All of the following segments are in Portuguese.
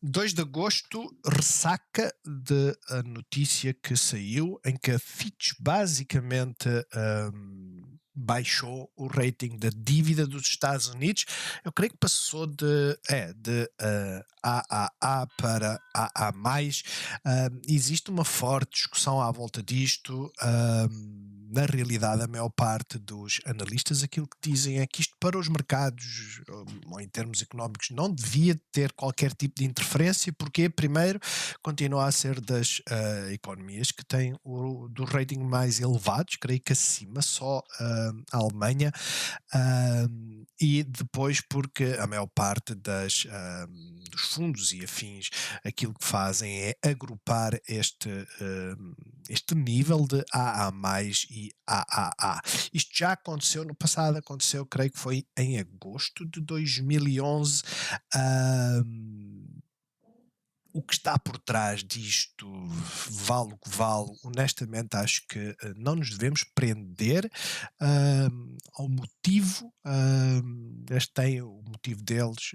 2 de agosto, ressaca de a notícia que saiu em que a Fitch basicamente, baixou o rating da dívida dos Estados Unidos. Eu creio que passou de AAA para AA+. Existe uma forte discussão à volta disto. Na realidade, a maior parte dos analistas aquilo que dizem é que isto para os mercados, ou em termos económicos, não devia ter qualquer tipo de interferência, porque primeiro continua a ser das economias que têm dos rating mais elevados, creio que acima só a Alemanha, e depois porque a maior parte dos fundos e afins aquilo que fazem é agrupar este nível de AA+, e AAA. Isto já aconteceu no passado, aconteceu, creio que foi em agosto de 2011. O que está por trás disto, vale o que vale, honestamente acho que não nos devemos prender ao motivo. Eles têm o motivo deles.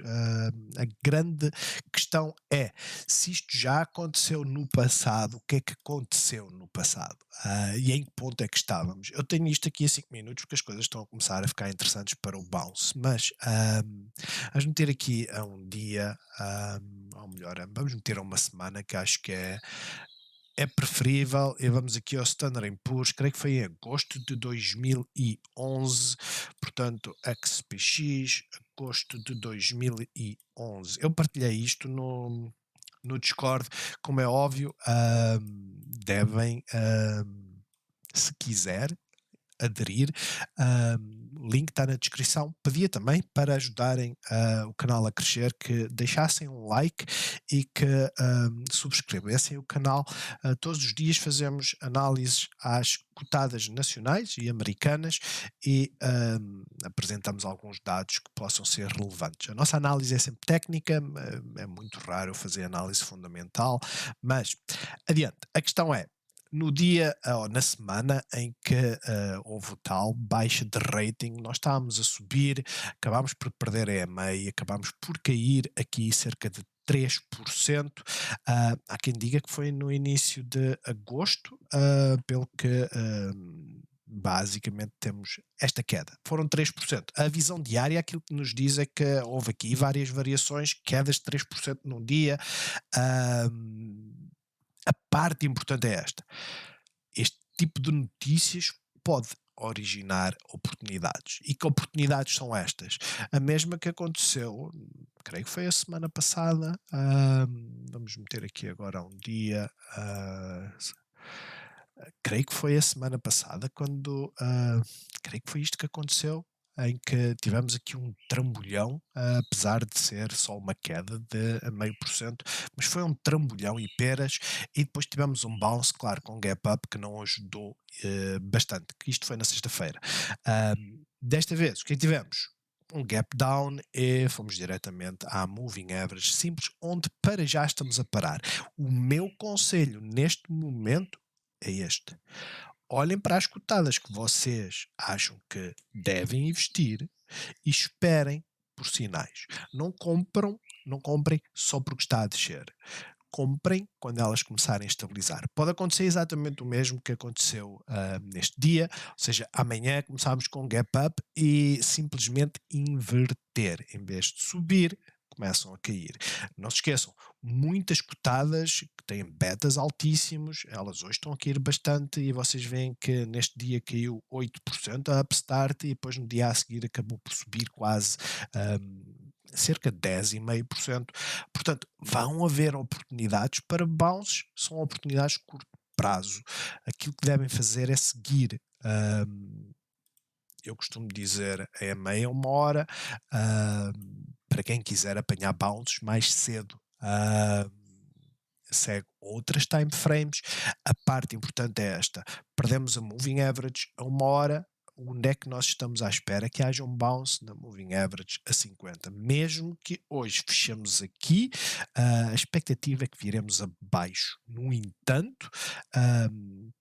A grande questão é se isto já aconteceu no passado, o que é que aconteceu no passado? E em que ponto é que estávamos? Eu tenho isto aqui a 5 minutos porque as coisas estão a começar a ficar interessantes para o bounce, mas vamos meter aqui a um dia, ou melhor, vamos meter a uma semana que acho que é preferível, e vamos aqui ao Standard Poor's, creio que foi em agosto de 2011, portanto, XPX, agosto de 2011. Eu partilhei isto no Discord, como é óbvio. Devem, se quiser, aderir. O link está na descrição. Pedia também para ajudarem o canal a crescer que deixassem um like e que subscrevessem o canal. Todos os dias fazemos análises às cotadas nacionais e americanas e apresentamos alguns dados que possam ser relevantes. A nossa análise é sempre técnica, é muito raro fazer análise fundamental, mas adiante. A questão é, no dia ou na semana em que houve o tal baixa de rating, nós estávamos a subir, acabámos por perder a EMA e acabámos por cair aqui cerca de 3%. Há quem diga que foi no início de agosto, pelo que basicamente temos esta queda. Foram 3%. A visão diária, aquilo que nos diz é que houve aqui várias variações, quedas de 3% num dia. A parte importante é esta: este tipo de notícias pode originar oportunidades. E que oportunidades são estas? A mesma que aconteceu, creio que foi a semana passada. Vamos meter aqui agora um dia. Creio que foi a semana passada quando, creio que foi isto que aconteceu, em que tivemos aqui um trambolhão, apesar de ser só uma queda de 0,5%, mas foi um trambolhão e peras, e depois tivemos um bounce, claro, com gap up que não ajudou bastante, que isto foi na sexta-feira. Desta vez, o que tivemos? Um gap down e fomos diretamente à moving average simples, onde para já estamos a parar. O meu conselho neste momento é este: olhem para as cotadas que vocês acham que devem investir e esperem por sinais. Não comprem só porque está a descer. Comprem quando elas começarem a estabilizar. Pode acontecer exatamente o mesmo que aconteceu neste dia, ou seja, amanhã começámos com um gap up e simplesmente inverter. Em vez de subir, começam a cair. Não se esqueçam, muitas cotadas que têm betas altíssimos, elas hoje estão a cair bastante e vocês veem que neste dia caiu 8% a Upstart e depois no dia a seguir acabou por subir quase cerca de 10,5%. Portanto, vão haver oportunidades para bounces, são oportunidades de curto prazo. Aquilo que devem fazer é seguir. Eu costumo dizer é meia uma hora, para quem quiser apanhar bounces mais cedo. Segue outras time frames. A parte importante é esta: perdemos a moving average a uma hora, onde é que nós estamos à espera que haja um bounce na moving average a 50. Mesmo que hoje fechemos aqui, a expectativa é que viremos abaixo. No entanto,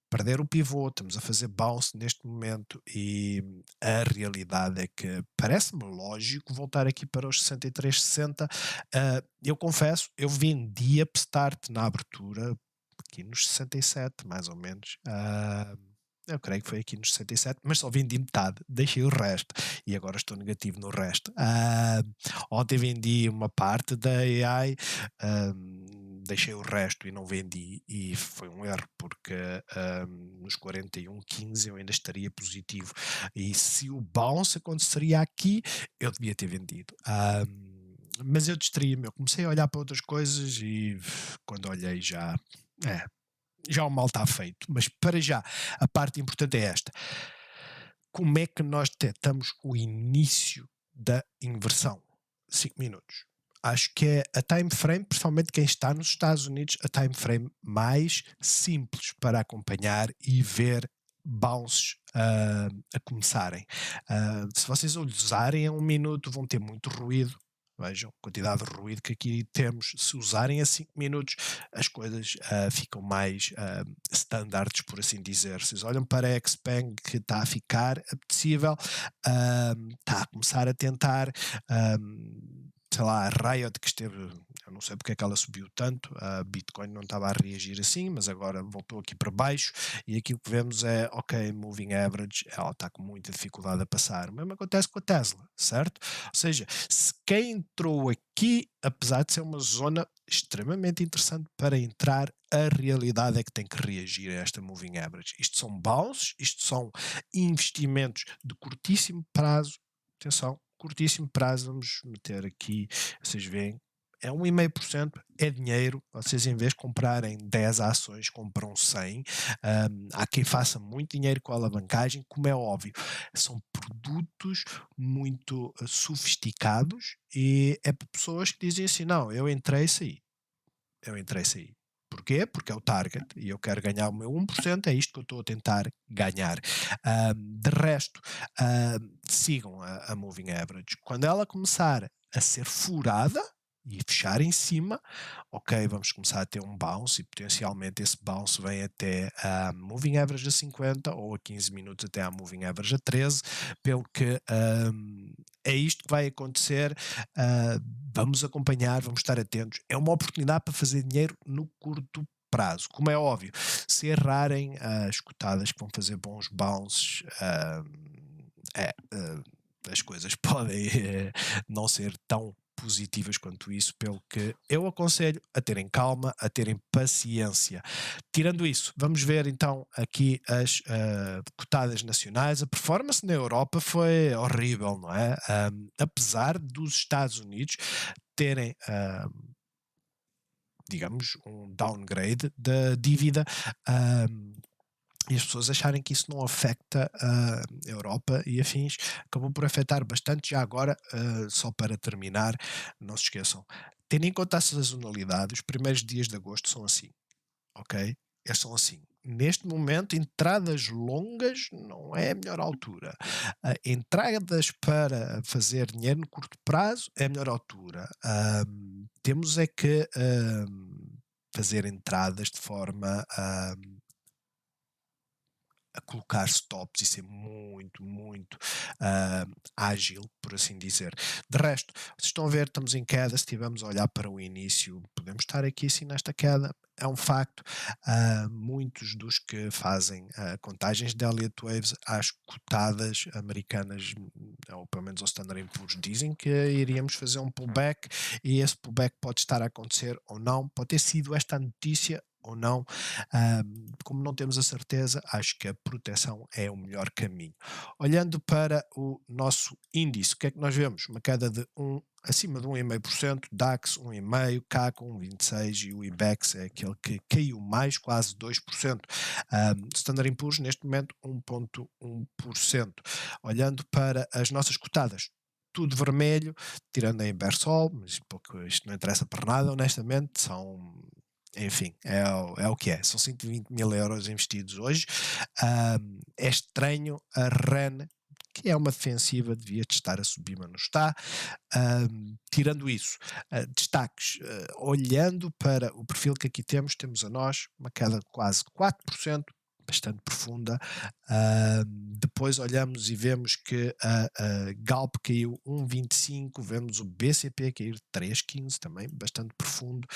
perder o pivô, estamos a fazer bounce neste momento e a realidade é que parece-me lógico voltar aqui para os 63, 60. Eu confesso, eu vendi upstart na abertura aqui nos 67, mais ou menos. Eu creio que foi aqui nos 67, mas só vendi metade, deixei o resto e agora estou negativo no resto. Ontem vendi uma parte da AI, deixei o resto e não vendi, e foi um erro, porque nos 41,15 eu ainda estaria positivo. E se o bounce aconteceria aqui, eu devia ter vendido. Mas eu distraí-me, eu comecei a olhar para outras coisas e quando olhei já. É, já o mal está feito, mas para já a parte importante é esta: como é que nós detectamos o início da inversão? 5 minutos. Acho que é a time frame, principalmente quem está nos Estados Unidos, a time frame mais simples para acompanhar e ver bounces a começarem. Se vocês usarem a 1 minuto, vão ter muito ruído. Vejam a quantidade de ruído que aqui temos. Se usarem a 5 minutos, as coisas ficam mais standards, por assim dizer. Vocês olham para a Xpeng, que está a ficar apetecível, está a começar a tentar, sei lá, a Riot, que esteve, eu não sei porque é que ela subiu tanto, a Bitcoin não estava a reagir assim, mas agora voltou aqui para baixo, e aqui o que vemos é, ok, moving average, ela está com muita dificuldade a passar. O mesmo acontece com a Tesla, certo? Ou seja, se quem entrou aqui, apesar de ser uma zona extremamente interessante para entrar, a realidade é que tem que reagir a esta moving average. Isto são bounces, isto são investimentos de curtíssimo prazo. Atenção, curtíssimo prazo, vamos meter aqui, vocês veem, é 1,5%, é dinheiro. Vocês, em vez de comprarem 10 ações, compram 100. Há quem faça muito dinheiro com a alavancagem, como é óbvio. São produtos muito sofisticados e é para pessoas que dizem assim: não, eu entrei e saí. Eu entrei e saí. Porquê? Porque é o target e eu quero ganhar o meu 1%, é isto que eu estou a tentar ganhar. De resto, sigam a moving average. Quando ela começar a ser furada e fechar em cima, ok, vamos começar a ter um bounce, e potencialmente esse bounce vem até a moving average a 50 ou a 15 minutos até a moving average a 13, pelo que é isto que vai acontecer. Vamos acompanhar, vamos estar atentos. É uma oportunidade para fazer dinheiro no curto prazo. Como é óbvio, se errarem as cotadas que vão fazer bons bounces, as coisas podem não ser tão positivas quanto isso, pelo que eu aconselho a terem calma, a terem paciência. Tirando isso, vamos ver então aqui as cotadas nacionais. A performance na Europa foi horrível, não é? Apesar dos Estados Unidos terem digamos, um downgrade da dívida, e as pessoas acharem que isso não afeta a Europa e afins, acabou por afetar bastante. Já agora, só para terminar, não se esqueçam, tendo em conta a sazonalidade, os primeiros dias de agosto são assim, ok? São assim. Neste momento, entradas longas não é a melhor altura. Entradas para fazer dinheiro no curto prazo é a melhor altura. Temos é que fazer entradas de forma a colocar stops e ser muito, muito ágil, por assim dizer. De resto, vocês estão a ver, estamos em queda. Se estivermos a olhar para o início, podemos estar aqui assim nesta queda. É um facto. Muitos dos que fazem contagens de Elliott Waves às cotadas americanas, ou pelo menos ao Standard & Poor's, dizem que iríamos fazer um pullback, e esse pullback pode estar a acontecer ou não. Pode ter sido esta a notícia ou não. Como não temos a certeza, acho que a proteção é o melhor caminho. Olhando para o nosso índice, o que é que nós vemos? Uma queda de acima de 1,5%, DAX 1,5%, CAC 1,26% e o IBEX é aquele que caiu mais, quase 2%. Standard & Poor's neste momento 1,1%. Olhando para as nossas cotadas, tudo vermelho, tirando a Inversol, mas isto não interessa para nada, honestamente, são enfim, é o que é. São 120 mil euros investidos hoje. É estranho a RAN, que é uma defensiva, devia de estar a subir, mas não está. Tirando isso, destaques, olhando para o perfil que aqui temos, temos a nós uma queda de quase 4%, bastante profunda. Depois olhamos e vemos que a Galp caiu 1,25, vemos o BCP cair 3,15, também bastante profundo.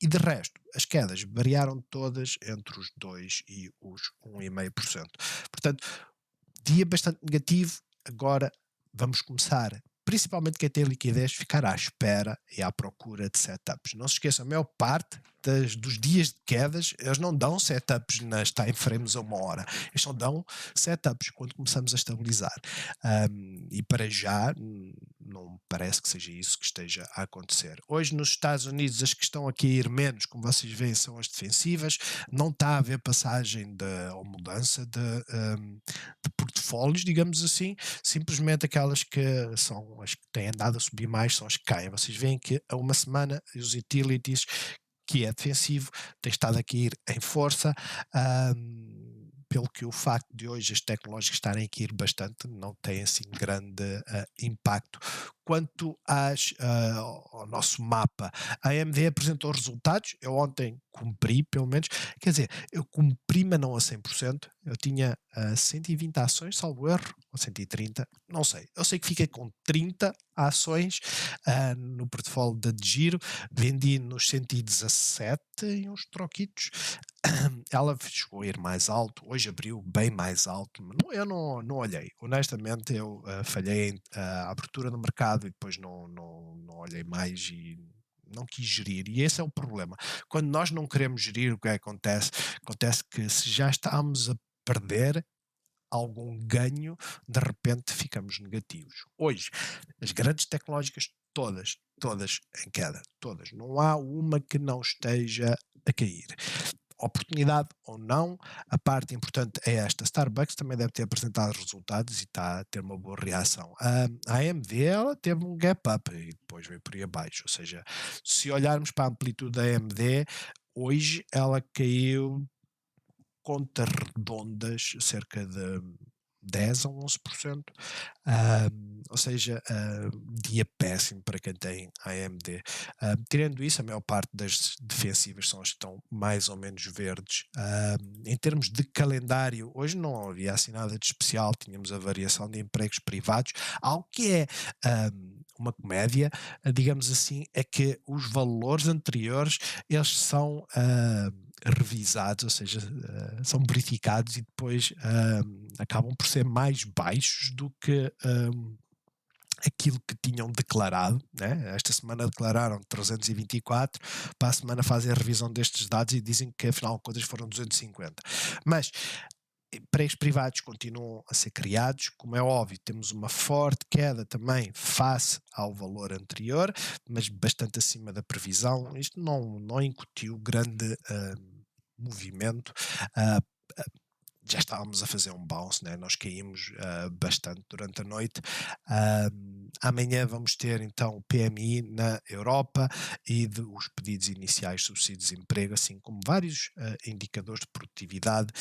E de resto, as quedas variaram todas entre os 2% e os 1,5%. Portanto, dia bastante negativo. Agora vamos começar, principalmente quem tem liquidez, ficar à espera e à procura de setups. Não se esqueçam, a maior parte dos dias de quedas, eles não dão setups nas time frames a 1 hora, eles só dão setups quando começamos a estabilizar. E para já não me parece que seja isso que esteja a acontecer. Hoje nos Estados Unidos as que estão aqui a ir menos, como vocês veem, são as defensivas. Não está a haver passagem ou mudança de portfólios, digamos assim. Simplesmente aquelas que são as que têm andado a subir mais são as que caem. Vocês veem que há uma semana os utilities, que é defensivo, tem estado aqui a ir em força. Pelo que o facto de hoje as tecnológicas estarem aqui a ir bastante não tem assim grande impacto. Quanto ao nosso mapa, a AMD apresentou resultados. Eu ontem cumpri, pelo menos, quer dizer, eu cumpri, mas não a 100%. Eu tinha 120 ações, salvo erro, ou 130, não sei. Eu sei que fiquei com 30 ações no portfólio da de giro, vendi nos 117 e uns troquitos. Ela chegou a ir mais alto, hoje abriu bem mais alto, mas eu não olhei. Honestamente, eu falhei a abertura do mercado e depois não olhei mais e não quis gerir. E esse é o problema. Quando nós não queremos gerir, o que acontece? Acontece que se já estamos a perder algum ganho, de repente ficamos negativos. Hoje, as grandes tecnológicas todas em queda, todas. Não há uma que não esteja a cair. Oportunidade ou não, a parte importante é esta. Starbucks também deve ter apresentado resultados e está a ter uma boa reação. A AMD, ela teve um gap up e depois veio por aí abaixo. Ou seja, se olharmos para a amplitude da AMD, hoje ela caiu, contas redondas, cerca de 10 a 11%. Ou seja, dia péssimo para quem tem AMD. Tirando isso, a maior parte das defensivas são as que estão mais ou menos verdes. Em termos de calendário, hoje não havia assim nada de especial. Tínhamos a variação de empregos privados. Algo que é uma comédia, digamos assim, é que os valores anteriores, eles são revisados, ou seja, são verificados e depois acabam por ser mais baixos do que aquilo que tinham declarado, né? Esta semana declararam 324, para a semana fazem a revisão destes dados e dizem que afinal de contas foram 250. Mas empregos privados continuam a ser criados, como é óbvio, temos uma forte queda também face ao valor anterior, mas bastante acima da previsão. Isto não incutiu grande movimento. Já estávamos a fazer um bounce, né? Nós caímos bastante durante a noite. Amanhã vamos ter então o PMI na Europa e os pedidos iniciais de subsídio de desemprego, assim como vários indicadores de produtividade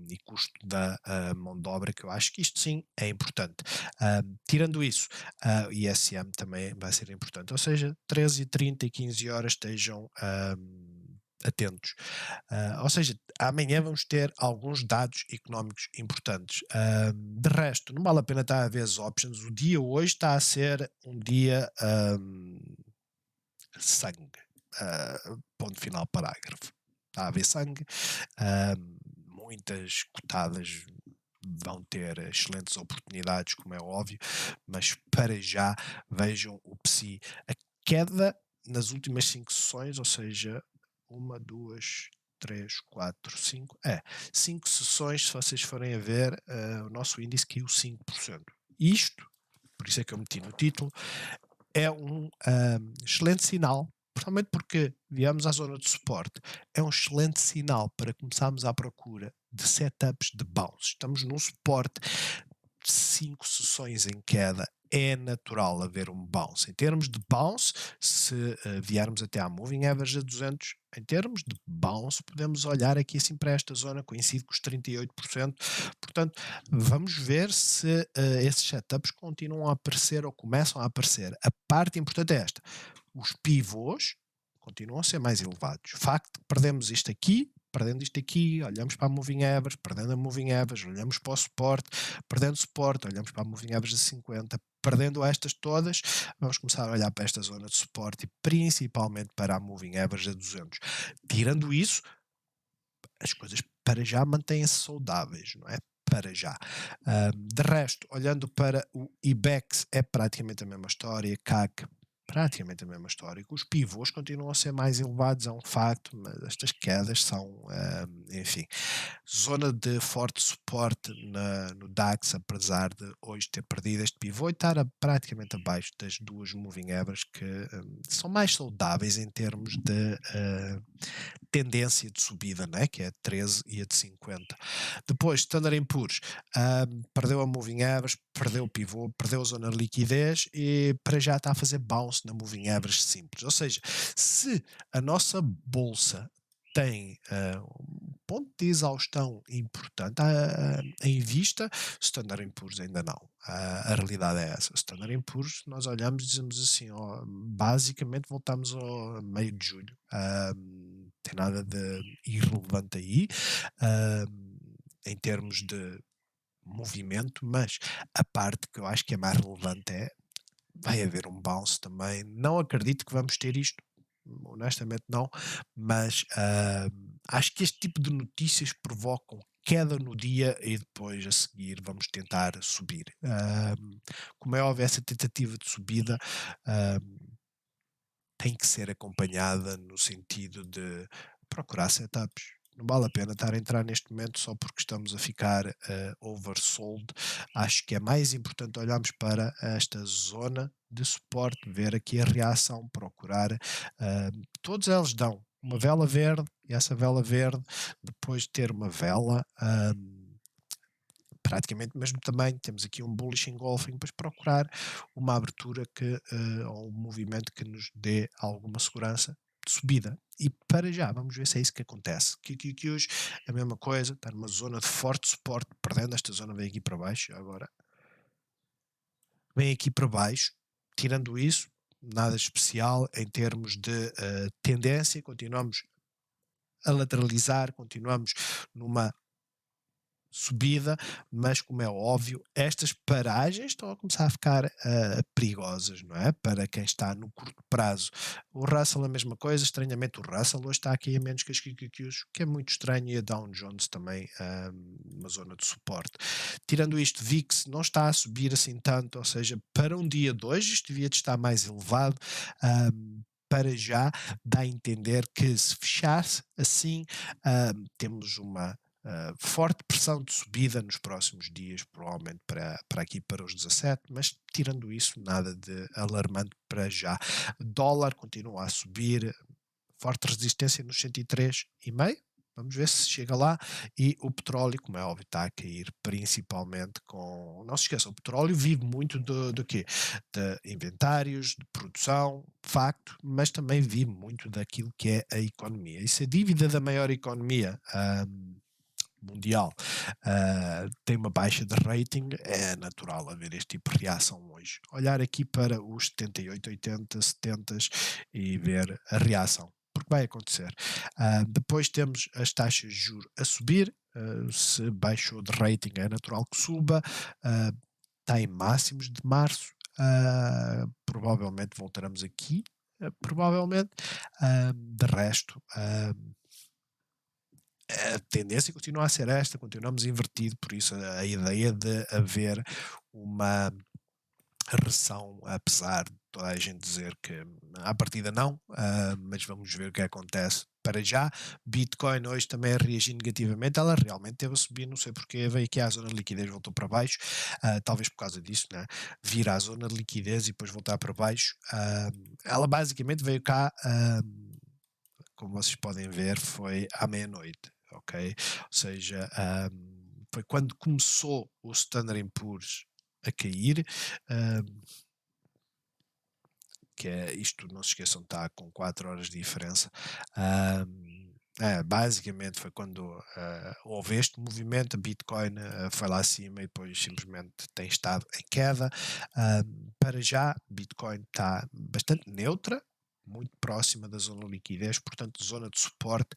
e custo da mão de obra, que eu acho que isto sim é importante. Tirando isso, o ISM também vai ser importante, ou seja, 13h30 e 15 horas estejam atentos. Ou seja, amanhã vamos ter alguns dados económicos importantes. De resto, não vale a pena estar a ver as options. O dia hoje está a ser um dia sangue. Ponto final, parágrafo. Está a haver sangue. Muitas cotadas vão ter excelentes oportunidades, como é óbvio, mas para já vejam o PSI. A queda nas últimas 5 sessões, ou seja, 1, 2, 3, 4, 5. 5 sessões, se vocês forem a ver, o nosso índice caiu 5%. Isto, por isso é que eu meti no título, é um excelente sinal, principalmente porque viemos à zona de suporte. É um excelente sinal para começarmos à procura de setups de bounce. Estamos num suporte 5 sessões em queda, é natural haver um bounce. Em termos de bounce, se viermos até à Moving Average a 200, em termos de bounce, podemos olhar aqui assim para esta zona, coincide com os 38%. Portanto, vamos ver se esses setups continuam a aparecer ou começam a aparecer. A parte importante é esta: os pivôs continuam a ser mais elevados. O facto de que perdemos isto aqui, perdendo isto aqui, olhamos para a Moving Average, perdendo a Moving Average, olhamos para o suporte, perdendo suporte, olhamos para a Moving Average de 50, perdendo estas todas, vamos começar a olhar para esta zona de suporte e principalmente para a Moving Average a 200. Tirando isso, as coisas para já mantêm-se saudáveis, não é? Para já. De resto, olhando para o IBEX, é praticamente a mesma história, CAC praticamente a mesma história. Os pivôs continuam a ser mais elevados, é um facto, mas estas quedas são, enfim, zona de forte suporte no DAX, apesar de hoje ter perdido este pivô e estar praticamente abaixo das duas moving averages que são mais saudáveis em termos de tendência de subida, né? Que é a 13 e a de 50. Depois, Standard Poor's perdeu a moving average, perdeu o pivô, perdeu a zona de liquidez e para já está a fazer bounce na moving average simples. Ou seja, se a nossa bolsa tem um ponto de exaustão importante em vista, Standard Poor's ainda não. A realidade é essa. Standard Poor's, nós olhamos e dizemos assim, ó, basicamente voltamos ao meio de julho. Tem nada de irrelevante aí em termos de movimento, mas a parte que eu acho que é mais relevante é vai haver um bounce também. Não acredito que vamos ter isto, honestamente não, mas acho que este tipo de notícias provocam queda no dia e depois a seguir vamos tentar subir. Como é óbvio, essa tentativa de subida tem que ser acompanhada no sentido de procurar setups. Não vale a pena estar a entrar neste momento só porque estamos a ficar oversold. Acho que é mais importante olharmos para esta zona de suporte, ver aqui a reação, procurar. Todos eles dão uma vela verde e essa vela verde, depois de ter uma vela praticamente do mesmo tamanho, temos aqui um bullish engulfing, depois procurar uma abertura que, ou um movimento que nos dê alguma segurança de subida. E para já, vamos ver se é isso que acontece. Que hoje é a mesma coisa, está numa zona de forte suporte, perdendo esta zona, vem aqui para baixo, agora vem aqui para baixo, tirando isso, nada especial em termos de tendência, continuamos a lateralizar, continuamos numa subida, mas como é óbvio, estas paragens estão a começar a ficar perigosas, não é? Para quem está no curto prazo. O Russell a mesma coisa, estranhamente o Russell hoje está aqui a menos que as QQQs, que é muito estranho, e a Dow Jones também uma zona de suporte. Tirando isto, VIX não está a subir assim tanto, ou seja, para um dia de hoje isto devia de estar mais elevado. Para já dá a entender que se fechasse assim, temos uma forte pressão de subida nos próximos dias, provavelmente para aqui para os 17, mas tirando isso, nada de alarmante para já. Dólar continua a subir, forte resistência nos 103,5. Vamos ver se chega lá. E o petróleo, como é óbvio, está a cair principalmente com. Não se esqueça, o petróleo vive muito do quê? De inventários, de produção, facto, mas também vive muito daquilo que é a economia. E se a dívida da maior economia mundial tem uma baixa de rating, é natural haver este tipo de reação hoje. Olhar aqui para os 78, 80, 70 e ver a reação, porque vai acontecer. Depois temos as taxas de juros a subir, se baixou de rating é natural que suba, está em máximos de março, provavelmente voltaremos aqui, provavelmente, de resto, a tendência continua a ser esta, continuamos invertido, por isso a ideia de haver uma recessão, apesar de toda a gente dizer que à partida não, mas vamos ver o que acontece. Para já, Bitcoin hoje também a reagir negativamente, ela realmente teve a subir, não sei porquê, veio aqui à zona de liquidez, voltou para baixo, talvez por causa disso, né? Vir à zona de liquidez e depois voltar para baixo. Ela basicamente veio cá, como vocês podem ver, foi à meia-noite, ok? Ou seja, foi quando começou o Standard & Poor's a cair, hum, que é isto, não se esqueçam, está com 4 horas de diferença. Basicamente foi quando houve este movimento, a Bitcoin foi lá acima e depois simplesmente tem estado em queda. Para já, Bitcoin está bastante neutra, muito próxima da zona de liquidez, portanto, zona de suporte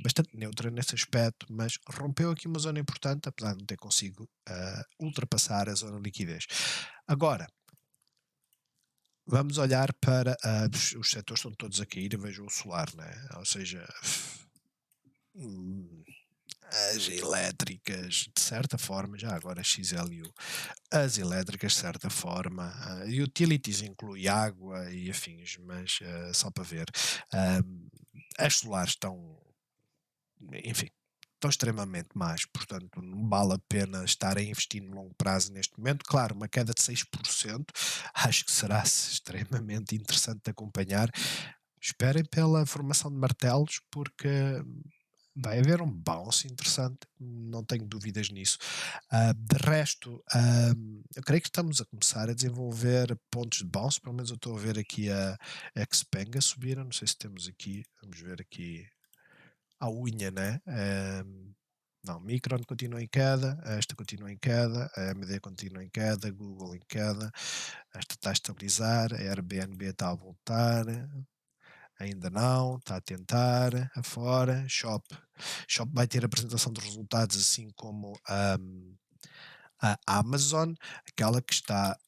bastante neutra nesse aspecto, mas rompeu aqui uma zona importante, apesar de não ter conseguido ultrapassar a zona de liquidez. Agora, vamos olhar para os setores estão todos a cair, eu vejo o solar, né? Ou seja, hum, as elétricas, de certa forma, já agora XLU, as elétricas, de certa forma, utilities inclui água e afins, mas só para ver. As solares estão, enfim, estão extremamente más, portanto não vale a pena estar a investir no longo prazo neste momento. Claro, uma queda de 6% acho que será extremamente interessante de acompanhar. Esperem pela formação de martelos, porque vai haver um bounce interessante, não tenho dúvidas nisso. De resto, eu creio que estamos a começar a desenvolver pontos de bounce, pelo menos eu estou a ver aqui a Xpeng a subir, eu não sei se temos aqui, vamos ver aqui a unha, né? Não, Micron continua em queda, esta continua em queda, a AMD continua em queda, Google em queda, esta está a estabilizar, a Airbnb está a voltar, ainda não, está a tentar, afora, Shop vai ter apresentação de resultados, assim como a Amazon, aquela que está,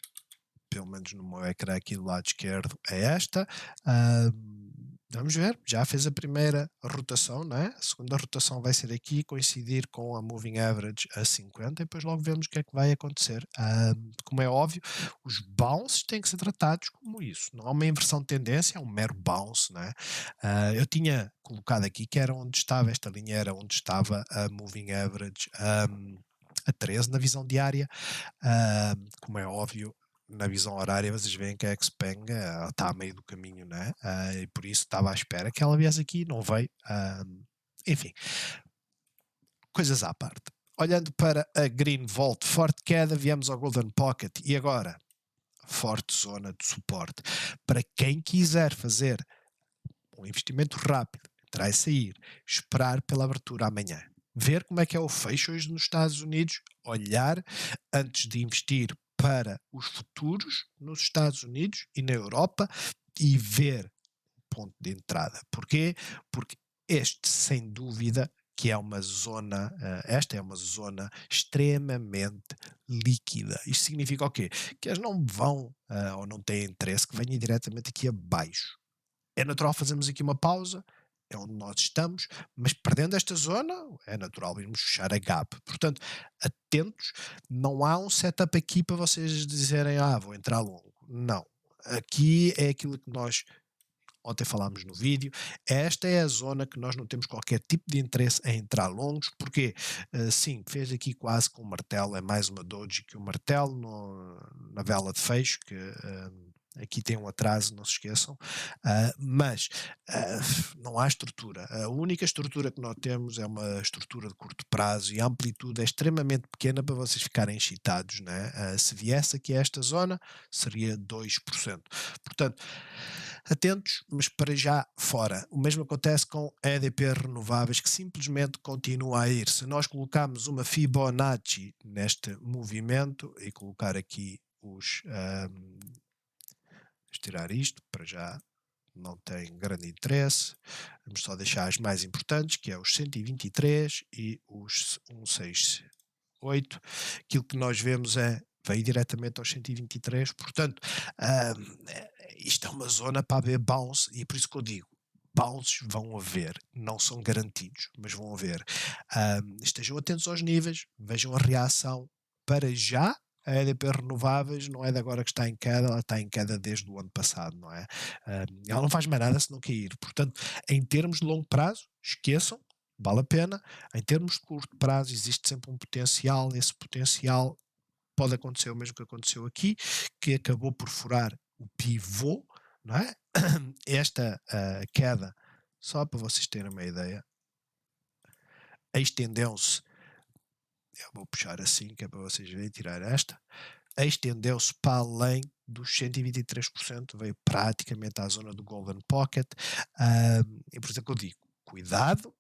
pelo menos no meu ecrã aqui do lado esquerdo, é esta. Vamos ver, já fez a primeira rotação, né? A segunda rotação vai ser aqui, coincidir com a Moving Average a 50 e depois logo vemos o que é que vai acontecer. Como é óbvio, os bounces têm que ser tratados como isso, não é uma inversão de tendência, é um mero bounce, né? Eu tinha colocado aqui que era onde estava, esta linha era onde estava a Moving Average a 13 na visão diária. Como é óbvio, na visão horária vocês veem que a Xpeng está a meio do caminho, né? E por isso estava à espera que ela viesse aqui, não veio. Enfim, coisas à parte. Olhando para a Green Volt, forte queda, viemos ao Golden Pocket e agora forte zona de suporte. Para quem quiser fazer um investimento rápido, entrar e sair, esperar pela abertura amanhã, ver como é que é o fecho hoje nos Estados Unidos, olhar antes de investir para os futuros nos Estados Unidos e na Europa e ver o ponto de entrada. Porquê? Porque este, sem dúvida, que é uma zona, esta é uma zona extremamente líquida. Isto significa o quê? Que eles não vão ou não têm interesse que venha diretamente aqui abaixo. É natural fazermos aqui uma pausa, é onde nós estamos, mas perdendo esta zona, é natural irmos fechar a gap. Portanto, atentos, não há um setup aqui para vocês dizerem, vou entrar longo. Não. Aqui é aquilo que nós ontem falámos no vídeo, esta é a zona que nós não temos qualquer tipo de interesse em entrar longos, porque sim, fez aqui quase com o martelo, é mais uma doji que o martelo na vela de fecho, que aqui tem um atraso, não se esqueçam, mas não há estrutura. A única estrutura que nós temos é uma estrutura de curto prazo e a amplitude é extremamente pequena para vocês ficarem excitados, né? Se viesse aqui a esta zona, seria 2%. Portanto, atentos, mas para já fora. O mesmo acontece com EDP renováveis, que simplesmente continua a ir. Se nós colocarmos uma Fibonacci neste movimento e colocar aqui os vamos tirar isto, para já não tem grande interesse. Vamos só deixar as mais importantes, que é os 123 e os 168. Aquilo que nós vemos veio diretamente aos 123, portanto, isto é uma zona para haver bounce, e por isso que eu digo, bounces vão haver, não são garantidos, mas vão haver. Estejam atentos aos níveis, vejam a reação. Para já, a EDP Renováveis não é de agora que está em queda, ela está em queda desde o ano passado, não é? Ela não faz mais nada se não cair. Portanto, em termos de longo prazo, esqueçam, vale a pena. Em termos de curto prazo, existe sempre um potencial, esse potencial pode acontecer o mesmo que aconteceu aqui, que acabou por furar o pivô, não é? Esta queda, só para vocês terem uma ideia, estendeu-se Eu vou puxar assim, que é para vocês verem, tirar esta. Estendeu-se para além dos 123%, veio praticamente à zona do Golden Pocket. E por isso é que eu digo, cuidado,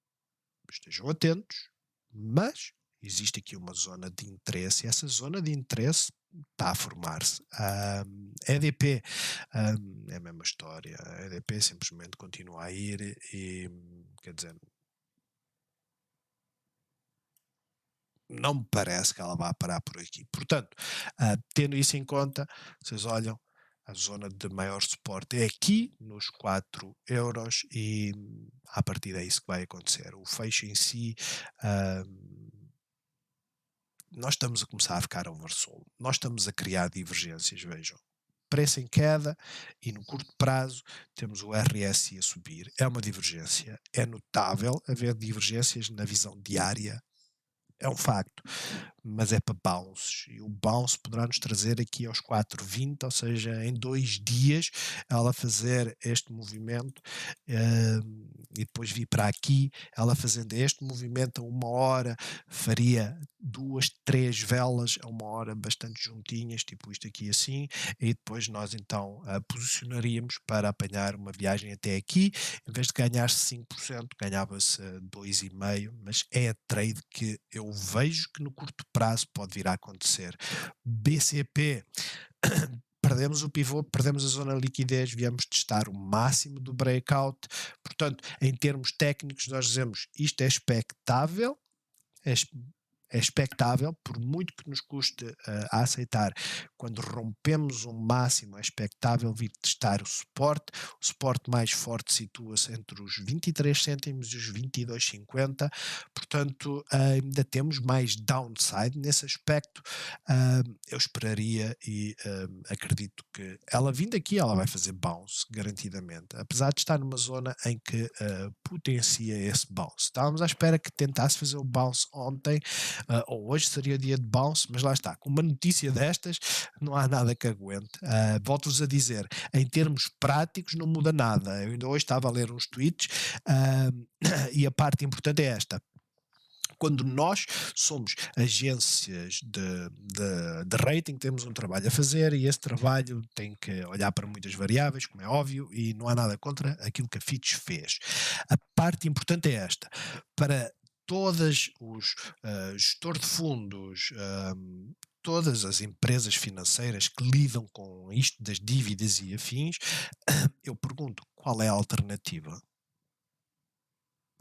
estejam atentos, mas existe aqui uma zona de interesse e essa zona de interesse está a formar-se. EDP é a mesma história. A EDP simplesmente continua a ir e, quer dizer, não me parece que ela vá parar por aqui. Portanto, tendo isso em conta, vocês olham, a zona de maior suporte é aqui, nos 4 € e a partir daí isso que vai acontecer. O fecho em si, ah, nós estamos a começar a ficar oversold. Nós estamos a criar divergências, vejam. Preço em queda e no curto prazo temos o RSI a subir. É uma divergência. É notável haver divergências na visão diária, é um facto, mas é para bounces. E o bounce poderá nos trazer aqui aos 4,20, ou seja, em 2 dias, ela fazer este movimento e depois vir para aqui, ela fazendo este movimento a 1 hora, faria 2, 3 velas a 1 hora bastante juntinhas, tipo isto aqui assim, e depois nós então posicionaríamos para apanhar uma viagem até aqui, em vez de ganhar 5%, ganhava-se 2,5%, mas é a trade que eu vejo que no curto prazo pode vir a acontecer. BCP, perdemos o pivô, perdemos a zona de liquidez, viemos testar o máximo do breakout, portanto, em termos técnicos nós dizemos isto é expectável, é expectável, por muito que nos custe a aceitar, quando rompemos um máximo, é expectável vir testar o suporte mais forte situa-se entre os 23 cêntimos e os 22,50, portanto ainda temos mais downside nesse aspecto. Eu esperaria e acredito que ela vindo aqui, ela vai fazer bounce, garantidamente, apesar de estar numa zona em que potencia esse bounce. Estávamos à espera que tentasse fazer o bounce ontem, ou hoje seria dia de bounce, mas lá está, com uma notícia destas não há nada que aguente. Volto-vos a dizer, em termos práticos não muda nada. Eu ainda hoje estava a ler uns tweets e a parte importante é esta. Quando nós somos agências de rating, temos um trabalho a fazer e esse trabalho tem que olhar para muitas variáveis, como é óbvio, e não há nada contra aquilo que a Fitch fez. A parte importante é esta. Para todos os gestores de fundos, todas as empresas financeiras que lidam com isto das dívidas e afins, eu pergunto, qual é a alternativa?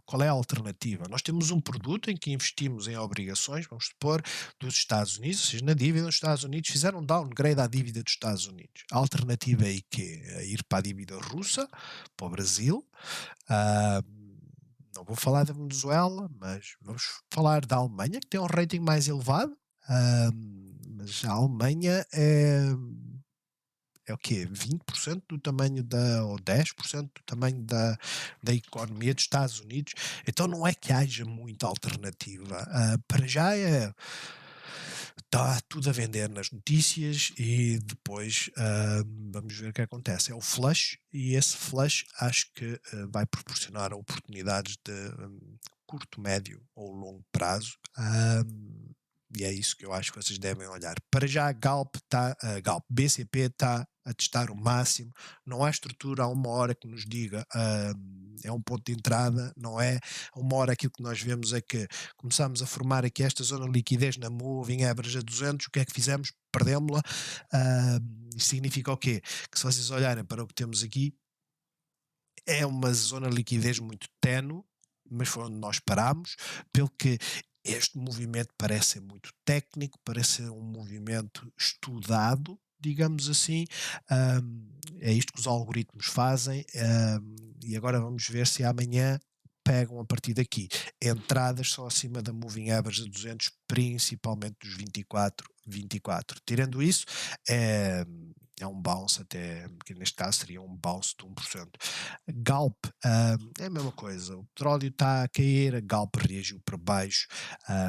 Qual é a alternativa? Nós temos um produto em que investimos em obrigações, vamos supor, dos Estados Unidos, ou seja, na dívida dos Estados Unidos, fizeram um downgrade à dívida dos Estados Unidos. A alternativa é quê? É ir para a dívida russa, para o Brasil, ah, não vou falar da Venezuela, mas vamos falar da Alemanha, que tem um rating mais elevado, ah, mas a Alemanha é o quê? 20% do tamanho ou 10% do tamanho da economia dos Estados Unidos. Então não é que haja muita alternativa. Para já está tudo a vender nas notícias e depois vamos ver o que acontece. É o flush e esse flush acho que vai proporcionar oportunidades de curto, médio ou longo prazo. E é isso que eu acho que vocês devem olhar. Para já, Galp BCP está a testar o máximo. Não há estrutura a 1 hora que nos diga é um ponto de entrada, não é? A 1 hora aquilo que nós vemos é que começamos a formar aqui esta zona de liquidez na moving average a 200. O que é que fizemos? Perdemos-la. Isso significa o quê? Que se vocês olharem para o que temos aqui, é uma zona de liquidez muito ténue, mas foi onde nós parámos, pelo que este movimento parece ser muito técnico, parece ser um movimento estudado, digamos assim. É isto que os algoritmos fazem, e agora vamos ver se amanhã pegam a partir daqui. Entradas só acima da moving average de 200, principalmente dos 24. Tirando isso, é um bounce até, que neste caso seria um bounce de 1%. Galp, é a mesma coisa, o petróleo está a cair, a Galp reagiu para baixo,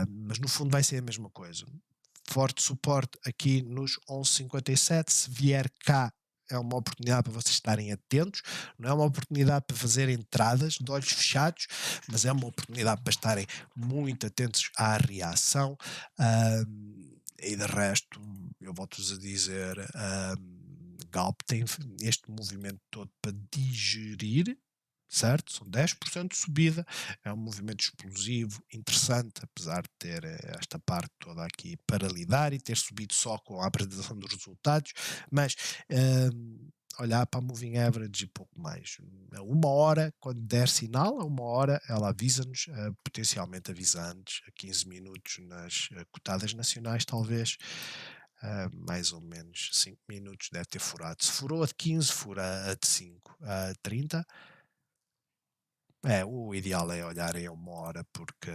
mas no fundo vai ser a mesma coisa. Forte suporte aqui nos 11,57, se vier cá é uma oportunidade para vocês estarem atentos, não é uma oportunidade para fazer entradas de olhos fechados, mas é uma oportunidade para estarem muito atentos à reação. E de resto, eu volto-vos a dizer, Galp tem este movimento todo para digerir, certo? São 10% de subida, é um movimento explosivo, interessante, apesar de ter esta parte toda aqui para lidar e ter subido só com a apresentação dos resultados, mas olhar para a moving average e pouco mais. A uma hora, quando der sinal, a uma hora ela avisa-nos, potencialmente avisa antes, a 15 minutos nas cotadas nacionais talvez, mais ou menos 5 minutos deve ter furado. Se furou a de 15, fura a de 5. A 30, o ideal é olharem a uma hora, porque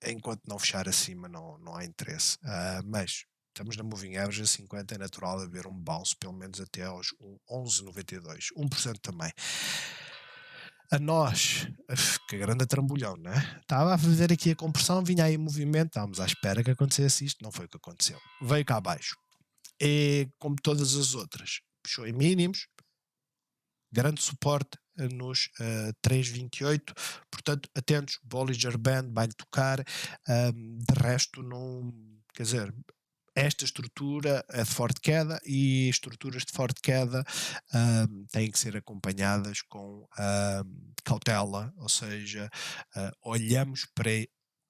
enquanto não fechar acima não há interesse. Mas estamos na moving average a 50, é natural haver um bounce pelo menos até aos 11,92, 1% também. A nós, que grande trambolhão, né? Estava a fazer aqui a compressão, vinha aí em movimento, estávamos à espera que acontecesse isto, não foi o que aconteceu. Veio cá abaixo. E como todas as outras, puxou em mínimos, grande suporte nos 3,28, portanto atentos, Bollinger Band vai-lhe tocar, de resto não, quer dizer, esta estrutura é de forte queda e estruturas de forte queda têm que ser acompanhadas com cautela, ou seja, olhamos para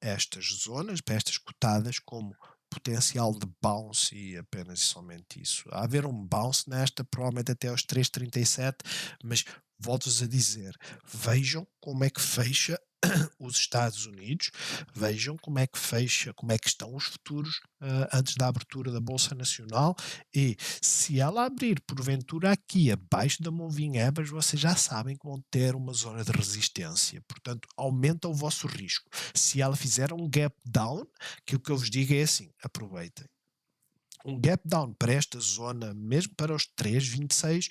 estas zonas, para estas cotadas como potencial de bounce e apenas e somente isso. A haver um bounce nesta, provavelmente até aos 3,37, mas volto-vos a dizer, vejam como é que fecha os Estados Unidos, vejam como é que fecha, como é que estão os futuros antes da abertura da Bolsa Nacional, e se ela abrir porventura aqui abaixo da moving average, vocês já sabem que vão ter uma zona de resistência, portanto aumenta o vosso risco. Se ela fizer um gap down, que o que eu vos digo é assim, aproveitem. Um gap down para esta zona, mesmo para os 3,26,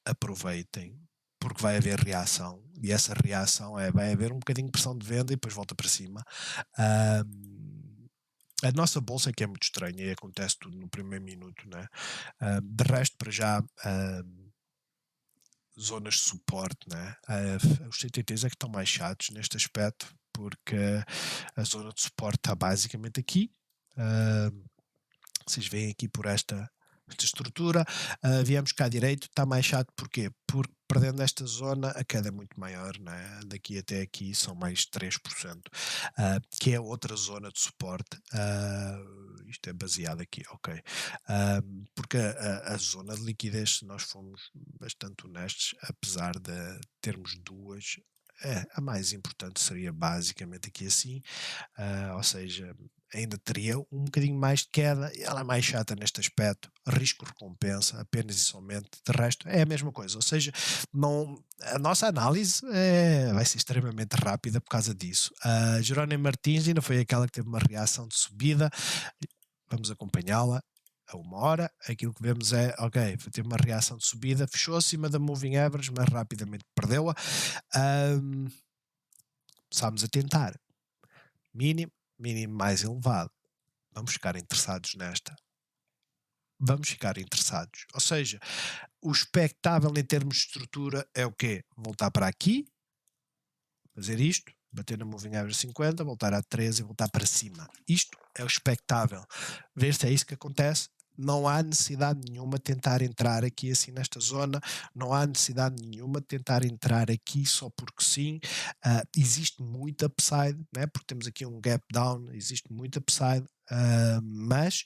aproveitem, porque vai haver reação, e essa reação vai haver um bocadinho de pressão de venda e depois volta para cima. A nossa bolsa que é muito estranha e acontece tudo no primeiro minuto, né? De resto, para já, zonas de suporte, né? Os CTTs é que estão mais chatos neste aspecto, porque a zona de suporte está basicamente aqui. Vocês veem aqui por esta estrutura, viemos cá direito, está mais chato, porquê? Porque perdendo esta zona a queda é muito maior, né? Daqui até aqui são mais 3%, que é outra zona de suporte, isto é baseado aqui, ok, porque a zona de liquidez, se nós formos bastante honestos, apesar de termos duas, a mais importante seria basicamente aqui assim, ou seja, ainda teria um bocadinho mais de queda, e ela é mais chata neste aspecto, risco-recompensa, apenas e somente, de resto é a mesma coisa, ou seja, a nossa análise vai ser extremamente rápida por causa disso. A Jerónimo Martins ainda foi aquela que teve uma reação de subida, vamos acompanhá-la a uma hora, aquilo que vemos é, ok, teve uma reação de subida, fechou acima da moving average, mas rapidamente perdeu-a. Começámos a tentar mínimo mais elevado. Vamos ficar interessados nesta. Vamos ficar interessados. Ou seja, o expectável em termos de estrutura é o quê? Voltar para aqui, fazer isto, bater na moving average 50, voltar a 13 e voltar para cima. Isto é o expectável. Ver se é isso que acontece. Não há necessidade nenhuma de tentar entrar aqui assim nesta zona, não há necessidade nenhuma de tentar entrar aqui só porque sim. Existe muito upside, né? Porque temos aqui um gap down, existe muito upside, mas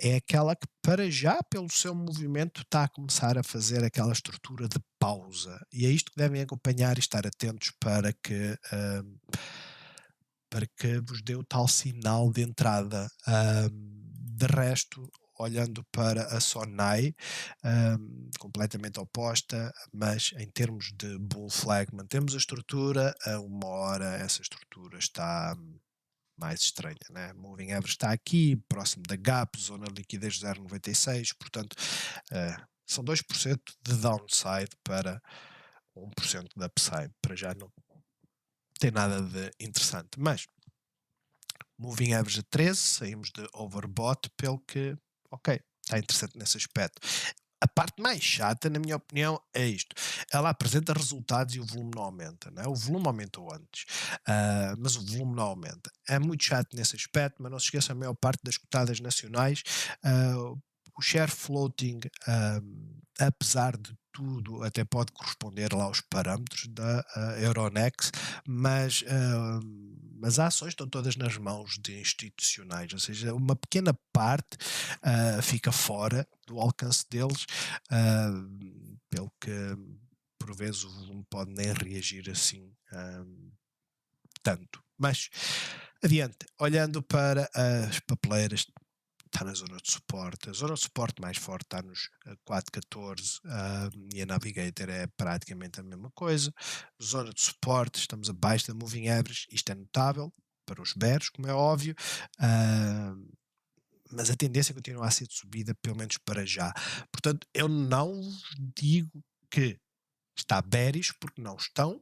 é aquela que para já pelo seu movimento está a começar a fazer aquela estrutura de pausa, e é isto que devem acompanhar e estar atentos para que vos dê o tal sinal de entrada. De resto, olhando para a Sonai, completamente oposta, mas em termos de bull flag mantemos a estrutura, a uma hora essa estrutura está mais estranha, né? Moving average está aqui, próximo da gap, zona de liquidez 0,96, portanto são 2% de downside para 1% de upside, para já não tem nada de interessante, mas moving average a 13, saímos de overbought pelo que, ok, está interessante nesse aspecto. A parte mais chata, na minha opinião, é isto. Ela apresenta resultados e o volume não aumenta, não é? O volume aumentou antes, mas o volume não aumenta. É muito chato nesse aspecto, mas não se esqueça, a maior parte das cotadas nacionais, ah, o share floating, apesar de tudo, até pode corresponder lá aos parâmetros da Euronext, mas as ações estão todas nas mãos de institucionais, ou seja, uma pequena parte fica fora do alcance deles, ah, pelo que por vezes o volume pode nem reagir assim tanto. Mas adiante, olhando para as papeleiras, está na zona de suporte. A zona de suporte mais forte está nos 4,14 e a Navigator é praticamente a mesma coisa. Zona de suporte, estamos abaixo da Moving Average, isto é notável para os bears, como é óbvio, ah, mas a tendência continua a ser de subida, pelo menos para já. Portanto, eu não digo que está bearish, porque não estão,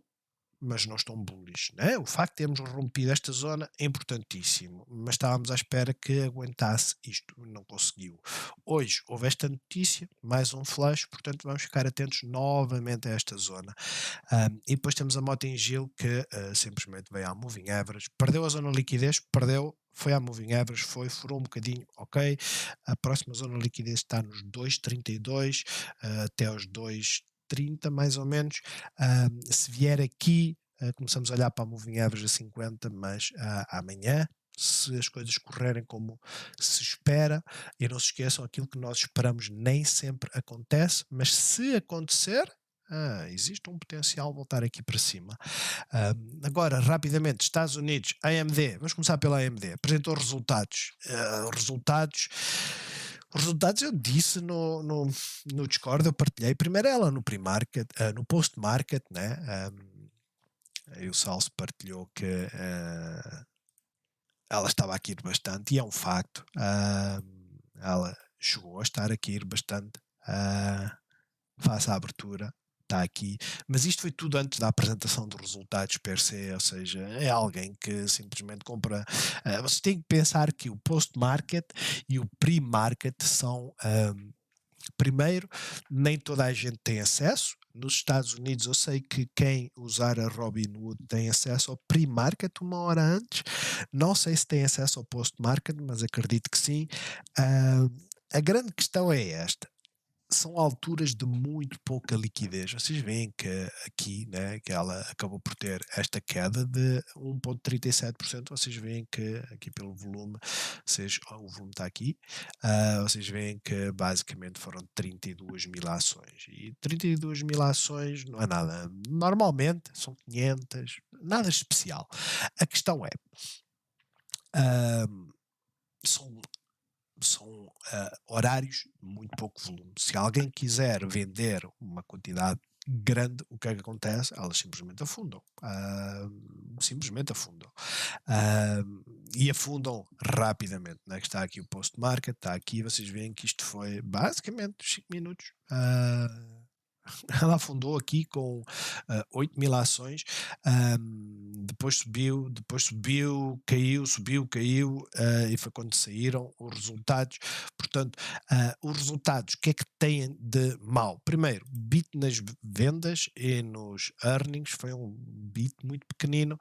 mas não estão bullish, né? O facto de termos rompido esta zona é importantíssimo, mas estávamos à espera que aguentasse isto, não conseguiu. Hoje houve esta notícia, mais um flash, portanto vamos ficar atentos novamente a esta zona. E depois temos a moto em Gil que simplesmente veio à moving average, perdeu a zona de liquidez, perdeu, foi à moving average, furou um bocadinho, ok. A próxima zona de liquidez está nos 2,32 até aos 2,30 mais ou menos. Se vier aqui, começamos a olhar para a moving average a 50, mas amanhã, se as coisas correrem como se espera, e não se esqueçam, aquilo que nós esperamos nem sempre acontece, mas se acontecer, existe um potencial voltar aqui para cima. Agora, rapidamente, Estados Unidos, AMD, vamos começar pela AMD, apresentou resultados. Os resultados eu disse no Discord, eu partilhei primeiro ela no pre-market, no post-market, né? Aí o Salso partilhou que ela estava a cair bastante, e é um facto. Ela chegou a estar a cair bastante. Face à abertura, está aqui, mas isto foi tudo antes da apresentação dos resultados per se, ou seja, é alguém que simplesmente compra. Você tem que pensar que o post-market e o pre-market são. Primeiro, nem toda a gente tem acesso. Nos Estados Unidos, eu sei que quem usar a Robinhood tem acesso ao pre-market uma hora antes. Não sei se tem acesso ao post-market, mas acredito que sim. A grande questão é esta: são alturas de muito pouca liquidez. Vocês veem que aqui, né, que ela acabou por ter esta queda de 1,37%. Vocês veem que aqui pelo volume, o volume está aqui, vocês veem que basicamente foram 32 mil ações. E 32 mil ações não é nada. Normalmente são 500, nada especial. A questão é, são horários de muito pouco volume. Se alguém quiser vender uma quantidade grande, o que é que acontece? Elas simplesmente afundam. Simplesmente afundam. E afundam rapidamente. Né? Está aqui o post-market, está aqui, vocês veem que isto foi basicamente 5 minutos. Ela afundou aqui com 8 mil ações, depois subiu, caiu, subiu, caiu, e foi quando saíram os resultados. Portanto, os resultados, o que é que têm de mal? Primeiro, beat nas vendas e nos earnings, foi um beat muito pequenino.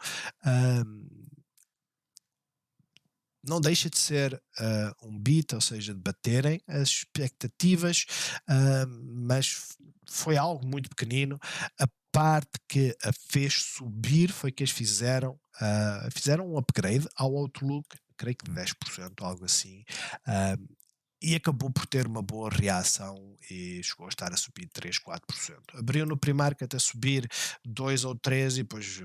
Não deixa de ser um beat, ou seja, de baterem as expectativas, mas foi algo muito pequenino. A parte que a fez subir foi que eles fizeram um upgrade ao Outlook, creio que de 10%, algo assim, e acabou por ter uma boa reação e chegou a estar a subir 3, 4%. Abriu no pre-market a subir 2 ou 3 e depois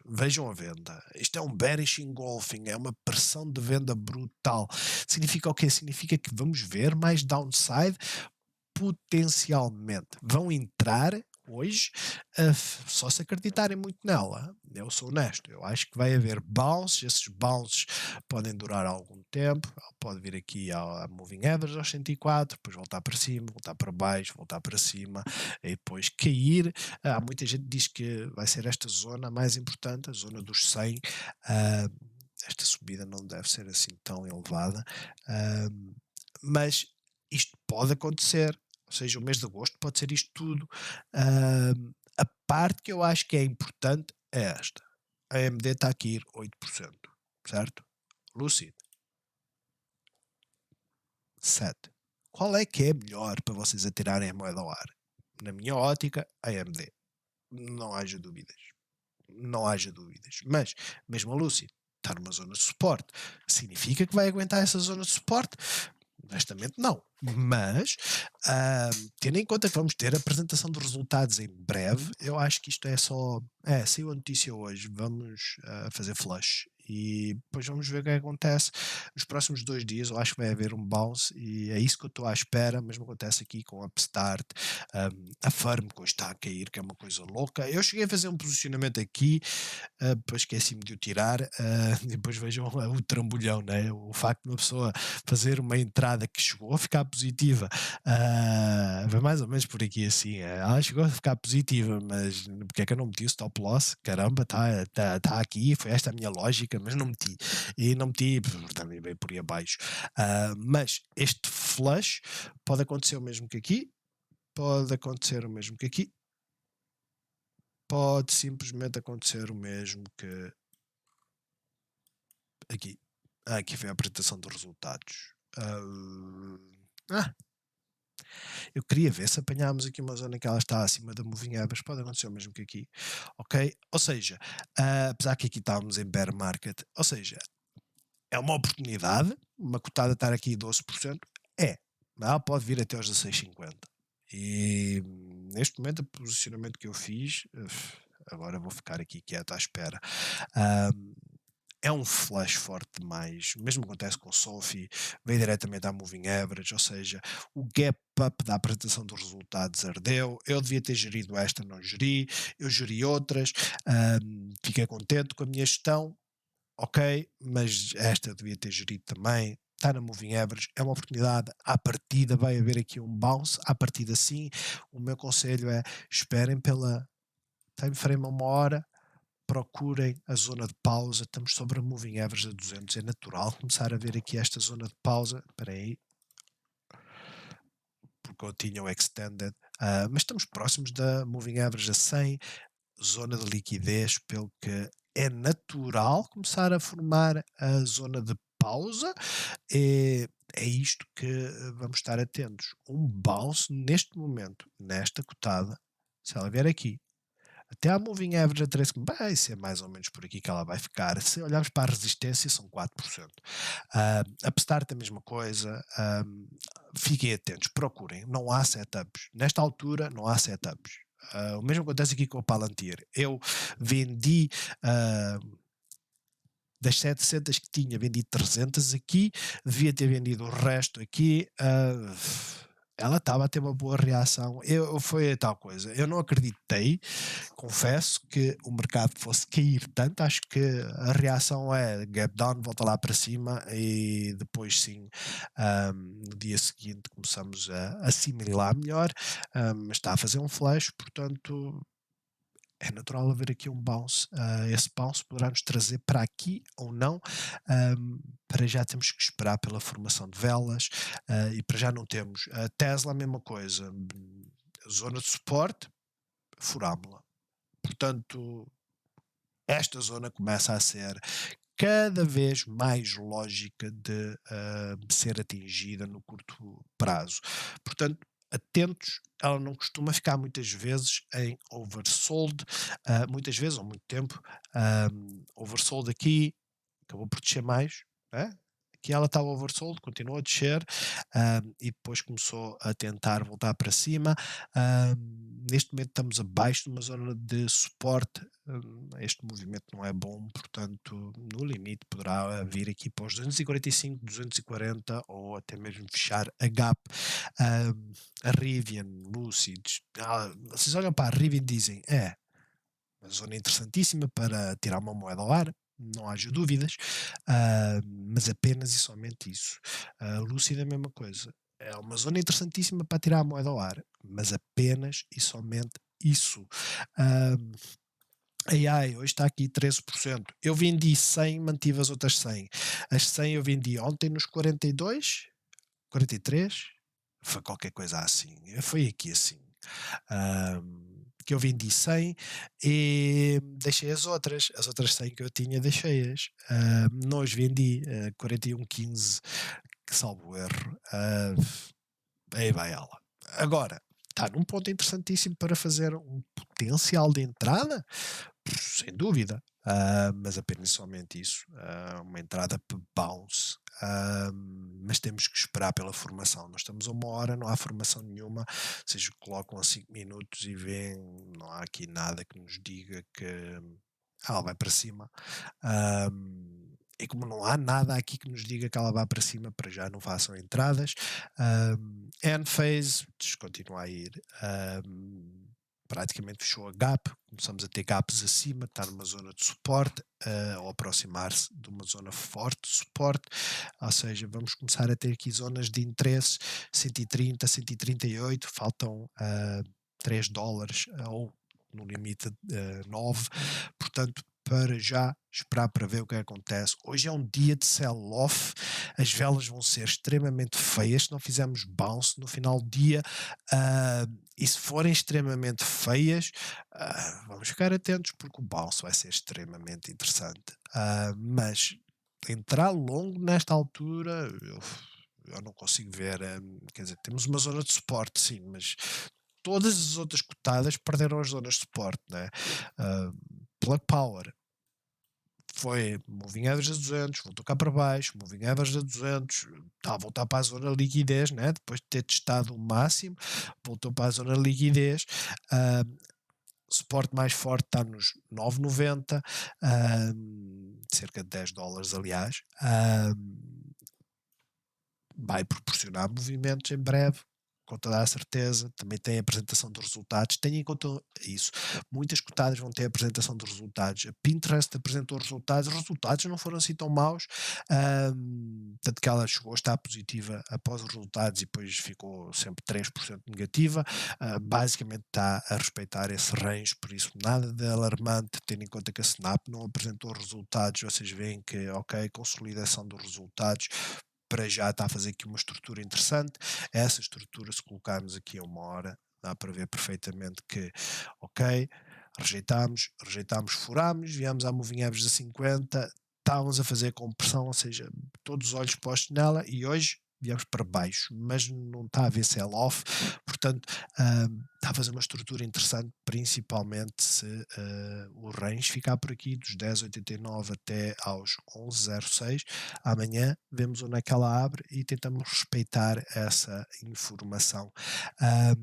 vejam a venda. Isto é um bearish engulfing, é uma pressão de venda brutal. Significa o quê? Significa que vamos ver mais downside potencialmente. Vão entrar hoje, só se acreditarem muito nela. Eu sou honesto, eu acho que vai haver bounces, esses bounces podem durar algum tempo, pode vir aqui à moving average aos 104, depois voltar para cima, voltar para baixo, voltar para cima, e depois cair. Há muita gente que diz que vai ser esta zona a mais importante, a zona dos 100. Esta subida não deve ser assim tão elevada, mas isto pode acontecer, ou seja, o mês de agosto pode ser isto tudo. A parte que eu acho que é importante é esta: a AMD está aqui a ir 8%, certo? Lúcido, 7. Qual é que é melhor para vocês atirarem a moeda ao ar? Na minha ótica, a AMD. Não haja dúvidas. Não haja dúvidas. Mas, mesmo a Lúcido está numa zona de suporte. Significa que vai aguentar essa zona de suporte? Honestamente, não. Mas, tendo em conta que vamos ter a apresentação de resultados em breve, eu acho que isto é só. Saiu a notícia hoje, vamos fazer flush. E depois vamos ver o que é que acontece nos próximos 2 dias. Eu acho que vai haver um bounce e é isso que eu estou à espera. Mesmo acontece aqui com a Upstart, a Firm que hoje está a cair, que é uma coisa louca. Eu cheguei a fazer um posicionamento aqui, depois esqueci-me de o tirar, e depois vejam o trambolhão, né? O facto de uma pessoa fazer uma entrada que chegou a ficar positiva, foi mais ou menos por aqui assim, ela chegou a ficar positiva, mas porque é que eu não meti o stop loss? Caramba, tá aqui, foi esta a minha lógica, mas não meti. E não meti, também veio por aí abaixo. Mas este flush pode acontecer o mesmo que aqui, pode acontecer o mesmo que aqui, pode simplesmente acontecer o mesmo que aqui. Aqui foi a apresentação dos resultados. Eu queria ver se apanhámos aqui uma zona que ela está acima da moving average, pode acontecer o mesmo que aqui, ok? Ou seja, apesar que aqui estávamos em bear market, ou seja, é uma oportunidade, uma cotada estar aqui 12%, ela pode vir até aos 16,50. E neste momento o posicionamento que eu fiz, agora vou ficar aqui quieto à espera. É um flash forte demais, o mesmo acontece com o Sophie, veio diretamente à moving average, ou seja, o gap up da apresentação dos resultados ardeu. Eu devia ter gerido esta, não geri, eu geri outras, fiquei contente com a minha gestão, ok, mas esta eu devia ter gerido também. Está na moving average, é uma oportunidade. À partida vai haver aqui um bounce, à partida sim. O meu conselho é: esperem pela time frame a 1 hora, procurem a zona de pausa. Estamos sobre a moving average a 200, é natural começar a ver aqui esta zona de pausa. Espera aí, porque eu tinha o extended, mas estamos próximos da moving average a 100, zona de liquidez, pelo que é natural começar a formar a zona de pausa. É isto que vamos estar atentos. Um bounce neste momento, nesta cotada, se ela vier aqui até a moving average a 13, vai ser mais ou menos por aqui que ela vai ficar. Se olharmos para a resistência, são 4%. Upstart a mesma coisa. Fiquem atentos, procurem. Não há setups. Nesta altura, não há setups. O mesmo acontece aqui com o Palantir. Eu vendi das 700 que tinha, vendi 300 aqui, devia ter vendido o resto aqui. Ela estava a ter uma boa reação. Foi a tal coisa. Eu não acreditei, confesso, que o mercado fosse cair tanto. Acho que a reação é gap down, volta lá para cima e depois sim, no dia seguinte começamos a assimilar melhor, mas está a fazer um flash, portanto é natural haver aqui um bounce. Esse bounce poderá nos trazer para aqui ou não. Para já temos que esperar pela formação de velas, e para já não temos. A Tesla, a mesma coisa. Zona de suporte, furámos-la. Portanto, esta zona começa a ser cada vez mais lógica de ser atingida no curto prazo. Portanto, atentos, ela não costuma ficar muitas vezes em oversold, muitas vezes ou muito tempo. Oversold aqui, acabou por descer mais, né? Aqui ela estava oversold, continuou a descer, e depois começou a tentar voltar para cima. Neste momento estamos abaixo de uma zona de suporte. Este movimento não é bom, portanto, no limite poderá vir aqui para os 245, 240 ou até mesmo fechar a gap. A Rivian, Lucid, vocês olham para a Rivian e dizem, uma zona interessantíssima para tirar uma moeda ao ar, não haja dúvidas, mas apenas e somente isso. A Lucid é a mesma coisa. É uma zona interessantíssima para tirar a moeda ao ar, mas apenas e somente isso. AI hoje está aqui 13%. Eu vendi 100, mantive as outras 100. As 100 eu vendi ontem nos 42, 43. foi qualquer coisa assim, foi aqui assim. Que eu vendi 100 e deixei as outras 100 que eu tinha deixei-as. Não as vendi, 41,15, que salvo erro. Aí vai ela. Agora, está num ponto interessantíssimo para fazer um potencial de entrada? Sem dúvida, mas apenas somente isso, uma entrada para bounce, mas temos que esperar pela formação. Nós estamos a 1 hora, não há formação nenhuma, ou seja, colocam a 5 minutos e vêm, não há aqui nada que nos diga que ela vai para cima. E como não há nada aqui que nos diga que ela vai para cima, para já não façam entradas. End phase, descontinua a ir. Praticamente fechou a gap, começamos a ter gaps acima, está numa zona de suporte, ou aproximar-se de uma zona forte de suporte, ou seja, vamos começar a ter aqui zonas de interesse, 130, 138, faltam $3, ou no limite 9, portanto, para já esperar para ver o que acontece. Hoje é um dia de sell-off, as velas vão ser extremamente feias se não fizermos bounce no final do dia, e se forem extremamente feias, vamos ficar atentos porque o bounce vai ser extremamente interessante. Mas entrar longo nesta altura, eu não consigo ver. Quer dizer, temos uma zona de suporte, sim, mas todas as outras cotadas perderam as zonas de suporte, né? Plug Power foi moving average a 200, voltou cá para baixo, moving average a 200, está a voltar para a zona de liquidez, né? Depois de ter testado o máximo, voltou para a zona de liquidez. Suporte mais forte está nos 9,90, cerca de $10, aliás. Vai proporcionar movimentos em breve, com toda a certeza. Também tem a apresentação dos resultados. Tenha em conta isso. Muitas cotadas vão ter a apresentação dos resultados. A Pinterest apresentou os resultados não foram assim tão maus, tanto que ela chegou a estar positiva após os resultados e depois ficou sempre 3% negativa. Basicamente está a respeitar esse range, por isso nada de alarmante, tendo em conta que a Snap não apresentou resultados. Vocês veem que, ok, consolidação dos resultados, para já está a fazer aqui uma estrutura interessante. Essa estrutura, se colocarmos aqui a 1 hora, dá para ver perfeitamente que, ok, rejeitámos, furámos, viemos à moving average a 50, estávamos a fazer compressão, ou seja, todos os olhos postos nela, e hoje viemos para baixo, mas não está a ver sell-off, portanto está a fazer uma estrutura interessante, principalmente se o range ficar por aqui dos 10,89 até aos 11,06. Amanhã vemos onde é que ela abre e tentamos respeitar essa informação. A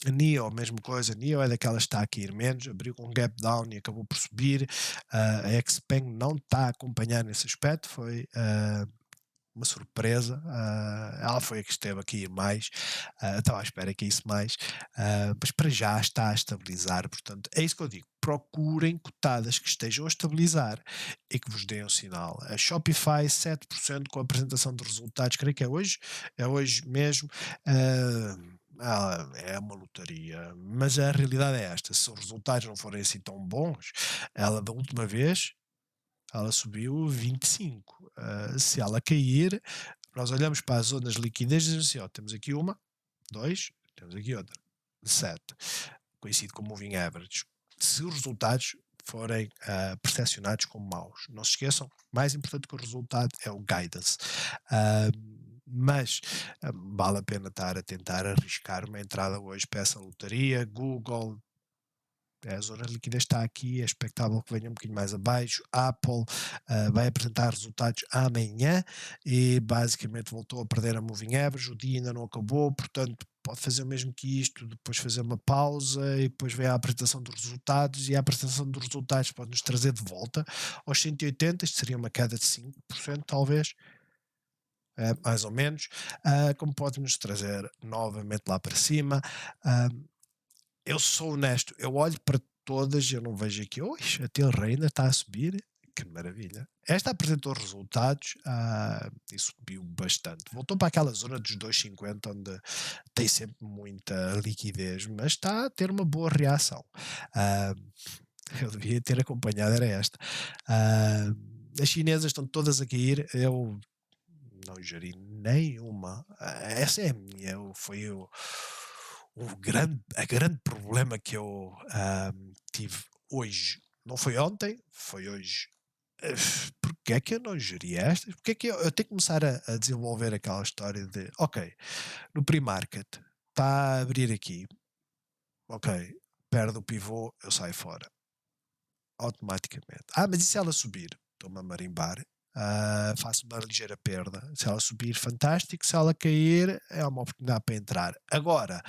NIO, mesma coisa, a NIO é daquelas que está a cair menos, abriu com um gap down e acabou por subir. A Xpeng não está a acompanhar nesse aspecto, foi uma surpresa. Ela foi a que esteve a cair mais, estava à espera que isso mais, mas para já está a estabilizar. Portanto, é isso que eu digo: procurem cotadas que estejam a estabilizar e que vos deem um sinal. A Shopify 7% com a apresentação de resultados, creio que é hoje mesmo. É uma lotaria, mas a realidade é esta: se os resultados não forem assim tão bons, ela da última vez ela subiu 25. Se ela cair, nós olhamos para as zonas de liquidez e dizemos assim: ó, temos aqui uma, 2, temos aqui outra, 7. Coincide com o moving average. Se os resultados forem percepcionados como maus, não se esqueçam, mais importante que o resultado é o guidance. Mas vale a pena estar a tentar arriscar uma entrada hoje para essa lotaria. Google, a zona de liquidez está aqui, é expectável que venha um bocadinho mais abaixo. Apple vai apresentar resultados amanhã e basicamente voltou a perder a moving average, o dia ainda não acabou, portanto pode fazer o mesmo que isto, depois fazer uma pausa e depois vem a apresentação dos resultados, e a apresentação dos resultados pode nos trazer de volta aos 180, isto seria uma queda de 5% talvez, mais ou menos, como pode nos trazer novamente lá para cima. Eu sou honesto, eu olho para todas, eu não vejo aqui, oxe, a Tilray ainda está a subir, que maravilha. Esta apresentou resultados e subiu bastante. Voltou para aquela zona dos 2,50, onde tem sempre muita liquidez, mas está a ter uma boa reação. Ah, eu devia ter acompanhado, era esta. As chinesas estão todas a cair, eu Não geri nenhuma. Essa é a minha, foi a grande problema que eu tive hoje. Não foi ontem, foi hoje. Porque é que eu não geri estas? Porque é que eu tenho que começar a desenvolver aquela história de, ok, no pre-market está a abrir aqui, ok, perde o pivô, eu saio fora automaticamente. Mas e se ela subir? Estou-me a marimbar, faço uma ligeira perda. Se ela subir, fantástico. Se ela cair, é uma oportunidade para entrar. Agora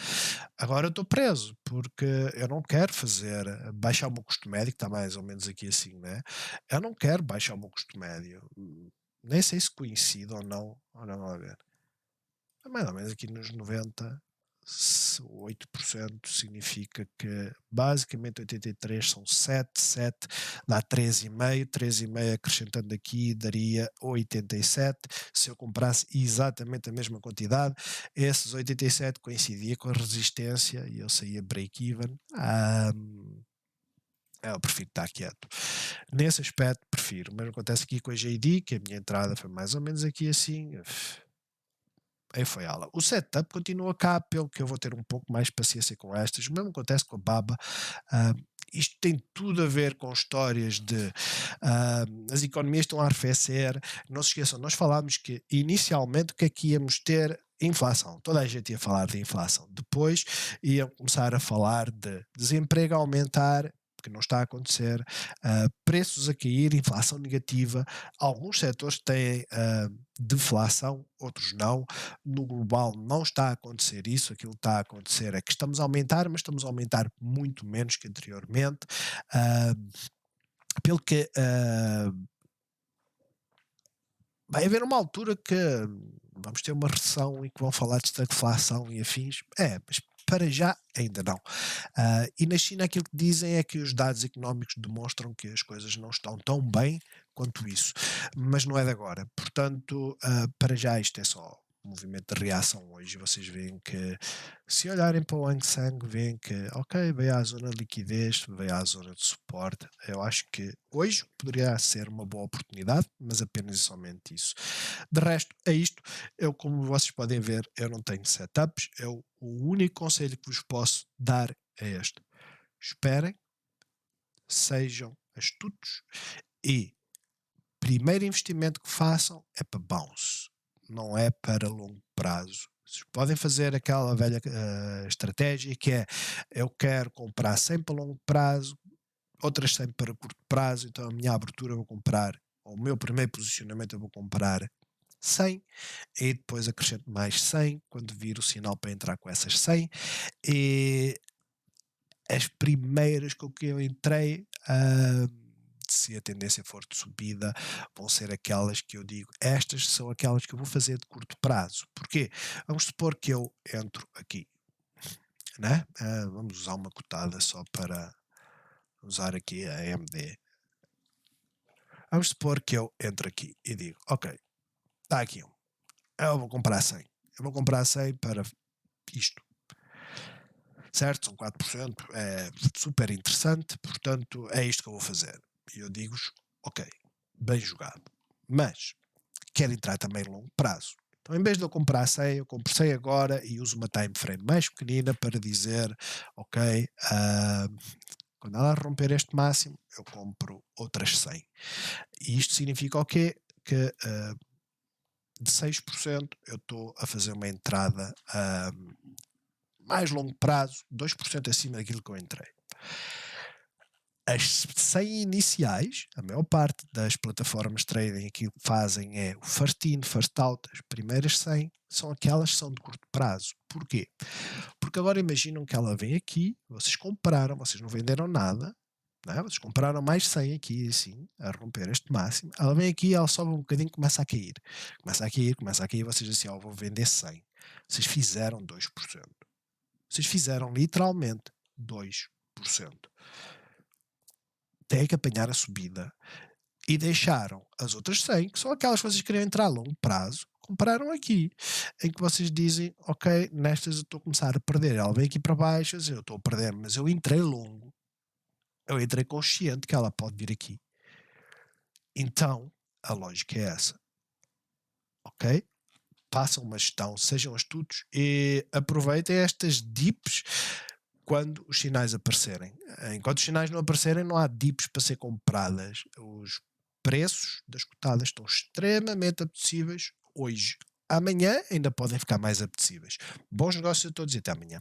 eu estou preso, porque eu não quero baixar o meu custo médio, que está mais ou menos aqui assim, né? Eu não quero baixar o meu custo médio. Nem sei se coincide ou não. Olha lá a ver. É mais ou menos aqui nos 90, 8% significa que basicamente 83 são 7 dá 13,5 acrescentando aqui daria 87. Se eu comprasse exatamente a mesma quantidade, esses 87 coincidia com a resistência e eu saía break-even. Eu prefiro estar quieto. Nesse aspecto, prefiro. Mas acontece aqui com a JD, que a minha entrada foi mais ou menos aqui assim. Aí foi ela. O setup continua cá, pelo que eu vou ter um pouco mais de paciência com estas. O mesmo acontece com a Baba. Ah, isto tem tudo a ver com histórias de as economias estão a arrefecer. Não se esqueçam, nós falámos que inicialmente o que é que íamos ter? Inflação. Toda a gente ia falar de inflação. Depois iam começar a falar de desemprego a aumentar, que não está a acontecer, preços a cair, inflação negativa. Alguns setores têm deflação, outros não. No global não está a acontecer isso, aquilo que está a acontecer é que estamos a aumentar, mas estamos a aumentar muito menos que anteriormente. Pelo que vai haver uma altura que vamos ter uma recessão e que vão falar de estagflação e afins. Mas para já ainda não. E na China aquilo que dizem é que os dados económicos demonstram que as coisas não estão tão bem quanto isso, mas não é de agora. Portanto, para já isto é só um movimento de reação hoje. Vocês veem que, se olharem para o Hang Seng, veem que, ok, veio à zona de liquidez, veio à zona de suporte. Eu acho que hoje poderia ser uma boa oportunidade, mas apenas e somente isso. De resto, é isto. Eu, como vocês podem ver, eu não tenho setups. O único conselho que vos posso dar é este: esperem, sejam astutos e primeiro investimento que façam é para bounce, não é para longo prazo. Vocês podem fazer aquela velha estratégia que é: eu quero comprar 100 para longo prazo, outras 100 para curto prazo, então a minha abertura eu vou comprar, ou o meu primeiro posicionamento eu vou comprar 100 e depois acrescento mais 100 quando vir o sinal para entrar com essas 100. E as primeiras com que eu entrei, se a tendência for de subida, vão ser aquelas que eu digo, estas são aquelas que eu vou fazer de curto prazo. Porquê? Vamos supor que eu entro aqui, né? Vamos usar uma cotada só para usar aqui a AMD. Vamos supor que eu entro aqui e digo, ok, está aqui um, eu vou comprar 100. Eu vou comprar 100 para isto. Certo? São 4%, é super interessante, portanto é isto que eu vou fazer. E eu digo-vos, ok, bem jogado. Mas quero entrar também a longo prazo. Então, em vez de eu comprar 100, eu compro 100 agora e uso uma time frame mais pequenina para dizer, ok, quando ela romper este máximo, eu compro outras 100. E isto significa o quê? Que de 6% eu estou a fazer uma entrada mais longo prazo, 2% acima daquilo que eu entrei. As 100 iniciais, a maior parte das plataformas de trading aquilo que fazem é o first in, first out. As primeiras 100 são aquelas que são de curto prazo. Porquê? Porque agora imaginam que ela vem aqui, vocês compraram, vocês não venderam nada, não é? Vocês compraram mais 100 aqui, assim, a romper este máximo. Ela vem aqui, ela sobe um bocadinho, começa a cair. Começa a cair, vocês dizem assim, vou vender 100. Vocês fizeram 2%. Vocês fizeram literalmente 2%. Têm que apanhar a subida e deixaram as outras 100, que são aquelas que vocês queriam entrar a longo prazo, compraram aqui, em que vocês dizem, ok, nestas eu estou a começar a perder, ela vem aqui para baixo, eu estou a perder, mas eu entrei longo, eu entrei consciente que ela pode vir aqui. Então, a lógica é essa. ok? Façam uma gestão, sejam astutos e aproveitem estas dips quando os sinais aparecerem. Enquanto os sinais não aparecerem, não há dips para ser compradas. Os preços das cotadas estão extremamente apetecíveis hoje. Amanhã ainda podem ficar mais apetecíveis. Bons negócios a todos e até amanhã.